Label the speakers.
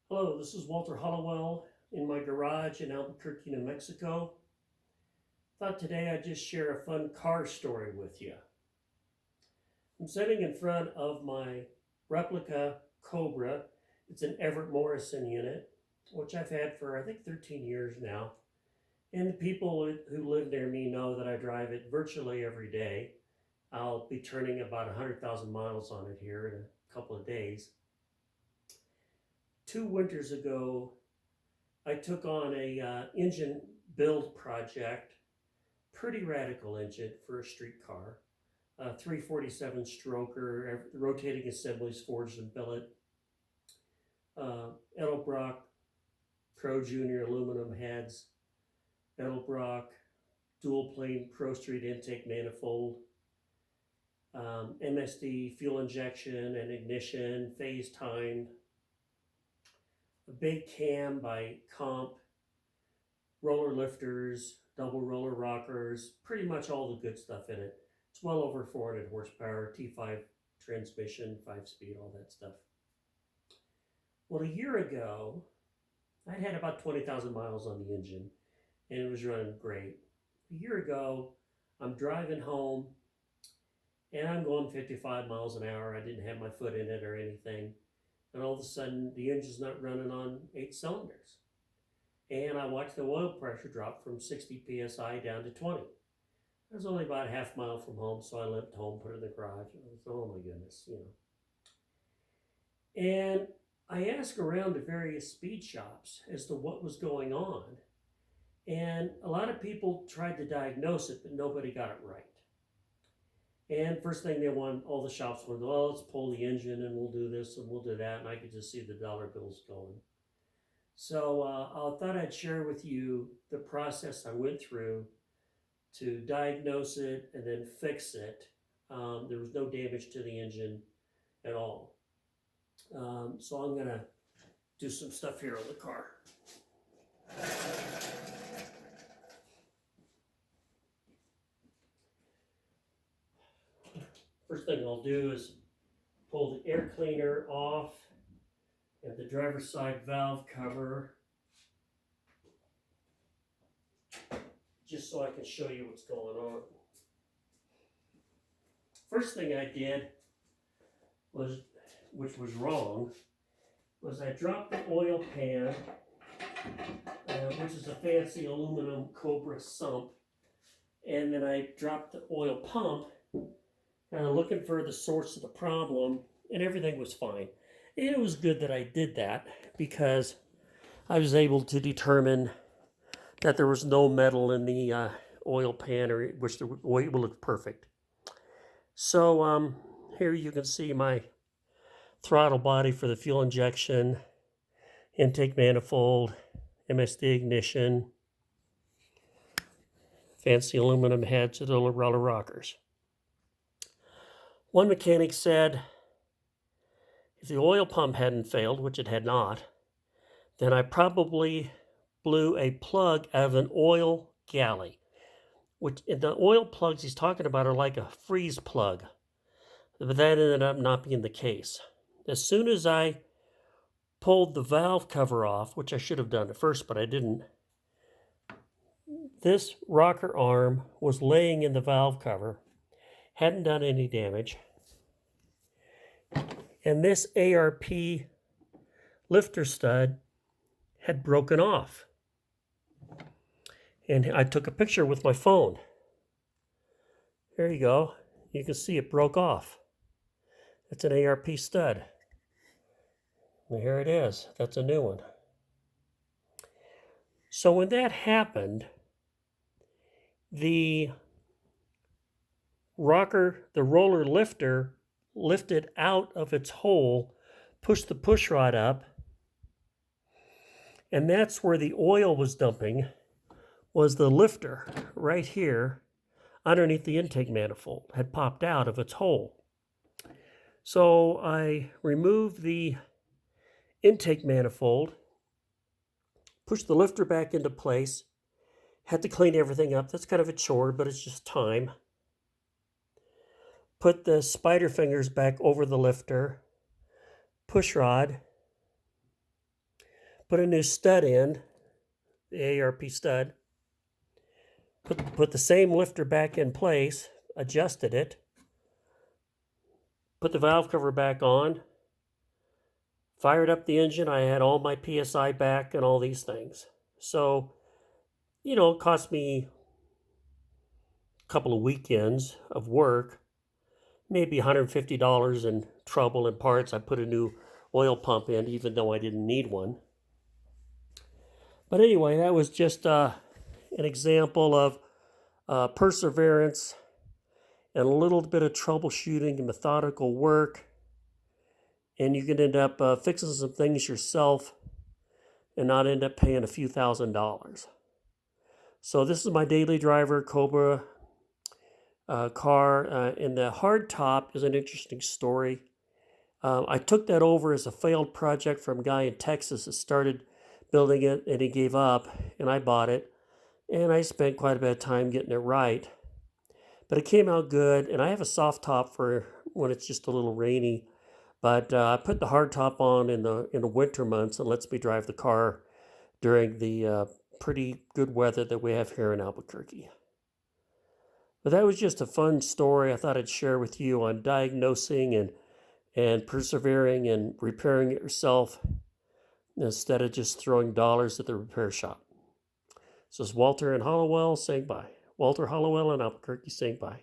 Speaker 1: Hello, this is Walter Hollowell in my garage in Albuquerque, New Mexico. Thought today I'd just share a fun car story with you. I'm sitting in front of my replica Cobra. It's an Everett Morrison unit, which I've had for I think 13 years now. And the people who live near me know that I drive it virtually every day. I'll be turning about 100,000 miles on it here in a couple of days. 2 winters ago, I took on a engine build project, pretty radical engine for a street car. 347 stroker, rotating assemblies forged in billet, Edelbrock Pro Junior aluminum heads, Edelbrock dual plane Pro Street intake manifold, MSD fuel injection and ignition, phase timed, a big cam by Comp, roller lifters, double roller rockers, pretty much all the good stuff in it. It's well over 400 horsepower, T5 transmission, 5 speed, all that stuff. Well, a year ago, I had about 20,000 miles on the engine and it was running great. A year ago, I'm driving home and I'm going 55 miles an hour. I didn't have my foot in it or anything. And all of a sudden, the engine's not running on 8 cylinders. And I watched the oil pressure drop from 60 psi down to 20. I was only about a half mile from home, so I limped home, put it in the garage. I was, oh my goodness. And I asked around to various speed shops as to what was going on. And a lot of people tried to diagnose it, but nobody got it right. And first thing they want, all the shops were, well, let's pull the engine and we'll do this and we'll do that. And I could just see the dollar bills going. So I thought I'd share with you the process I went through to diagnose it and then fix it. There was no damage to the engine at all. So I'm going to do some stuff here on the car. First thing I'll do is pull the air cleaner off and the driver's side valve cover, just so I can show you what's going on. First thing I did was, which was wrong, was I dropped the oil pan, which is a fancy aluminum Cobra sump, and then I dropped the oil pump, looking for the source of the problem, and everything was fine. And it was good that I did that because I was able to determine that there was no metal in the oil pan, or which the oil looked perfect. So here you can see my throttle body for the fuel injection, intake manifold, MSD ignition, fancy aluminum heads, and little roller rockers. One mechanic said if the oil pump hadn't failed, which it had not, then I probably blew a plug out of an oil galley. Which the oil plugs he's talking about are like a freeze plug, but that ended up not being the case. As soon as I pulled the valve cover off, which I should have done at first, but I didn't, this rocker arm was laying in the valve cover, hadn't done any damage, and this ARP lifter stud had broken off. And I took a picture with my phone. There you go. You can see it broke off. That's an ARP stud. And here it is. That's a new one. So when that happened, the roller lifter lifted out of its hole, pushed the push rod up, and that's where the oil was dumping, was the lifter right here underneath the intake manifold, had popped out of its hole. So I removed the intake manifold, pushed the lifter back into place, had to clean everything up. That's kind of a chore, but it's just time. Put the spider fingers back over the lifter, push rod, Put a new stud in, the ARP stud. Put the same lifter back in place, adjusted it, put the valve cover back on, fired up the engine. I had all my PSI back and all these things. So, it cost me a couple of weekends of work, maybe $150 in trouble and parts. I put a new oil pump in, even though I didn't need one. But anyway, that was just an example of perseverance and a little bit of troubleshooting and methodical work. And you can end up fixing some things yourself and not end up paying a few $1,000s. So this is my daily driver Cobra car. And the hard top is an interesting story. I took that over as a failed project from a guy in Texas that started building it, and he gave up, and I bought it. And I spent quite a bit of time getting it right. But it came out good, and I have a soft top for when it's just a little rainy. But I put the hard top on in the winter months and lets me drive the car during the pretty good weather that we have here in Albuquerque. But that was just a fun story I thought I'd share with you on diagnosing and persevering and repairing it yourself instead of just throwing dollars at the repair shop. This is Walter in Hollowell saying bye. Walter Hollowell in Albuquerque saying bye.